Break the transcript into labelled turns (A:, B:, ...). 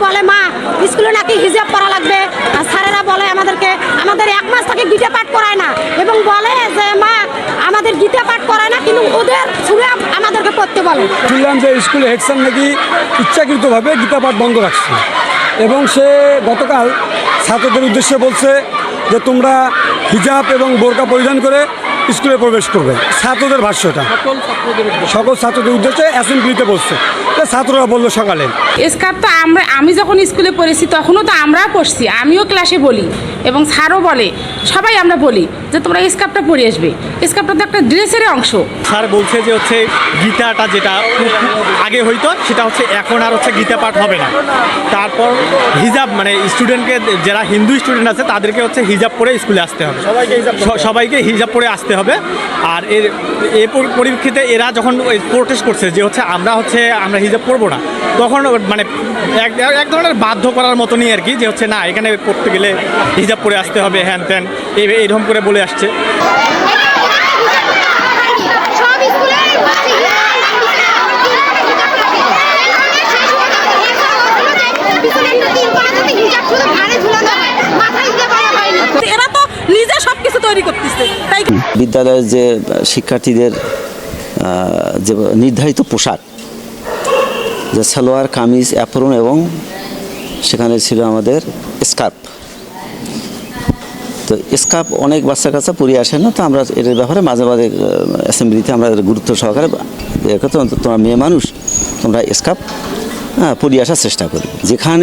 A: বলে মা স্কুলে নাকি হিজাব পরা লাগবে, আর স্যারেরা বলে আমাদেরকে আমাদের 1 মাস থেকে গীতা পাঠ করায় না, এবং বলে যে মা আমাদের গীতা পাঠ করায় না, কিন্তু ওদের ছুঁড়ে আমাদেরকে পড়তে বলে।
B: শুনলাম যে স্কুলে হেড স্যার নাকি ইচ্ছাকৃতভাবে গীতা পাঠ বন্ধ রাখছে, এবং সে গতকাল ছাত্রদের উদ্দেশ্যে বলছে যে তোমরা হিজাব এবং বোরকা পরিধান করে স্কুলে প্রবেশ করবে। ছাত্রদের ভাষ্যটা সকল ছাত্রদের উদ্দেশ্যে অ্যাসেম্বলিতে বলছে, ছাত্ররা বললো সকালে।
C: স্কার্ফ তো আমি যখন স্কুলে পড়েছি তখনও তো আমরাও পড়ছি, আমিও ক্লাসে বলি এবং স্যারও বলে, সবাই আমরা বলি যে তোমরা স্কার্ফটা পরে আসবে। স্কার্ফটা তো একটা ড্রেসের অংশ।
D: স্যার বলছে যে হচ্ছে গীতাটা যেটা আগে হইতো সেটা হচ্ছে এখন আর হচ্ছে গীতা পাঠ হবে না। তারপর হিজাব মানে স্টুডেন্টকে, যারা হিন্দু স্টুডেন্ট আছে তাদেরকে হচ্ছে হিজাব পরে স্কুলে আসতে হবে, সবাইকে হিজাব পরে আসতে হবে। আর এর পরিপ্রেক্ষিতে এরা যখন প্রোটেস্ট করছে যে হচ্ছে আমরা হিজাব পরবো না, তখন মানে এক ধরনের বাধ্য করার মতনই আর কি, যে হচ্ছে না এখানে পড়তে গেলে হিজাব পরে আসতে হবে, হ্যান ত্যান এইরকম করে বলে আসছে।
A: এরা তো নিজে সবকিছু তৈরি করতেছে। তাই
E: বিদ্যালয়ের যে শিক্ষার্থীদের যে নির্ধারিত পোশাক, যে সালোয়ার কামিজ অ্যাপ্রন, এবং সেখানে ছিল আমাদের স্কার্ফ। তো স্কার্ফ অনেক বাচ্চা কাচ্চা পরে আসে না, তো আমরা এর ব্যাপারে মাঝে মাঝে অ্যাসেম্বলিতে আমরা গুরুত্ব সহকারে তোমরা মেয়ে মানুষ, তোমরা স্কার্ফ পরে আসার চেষ্টা করি। যেখানে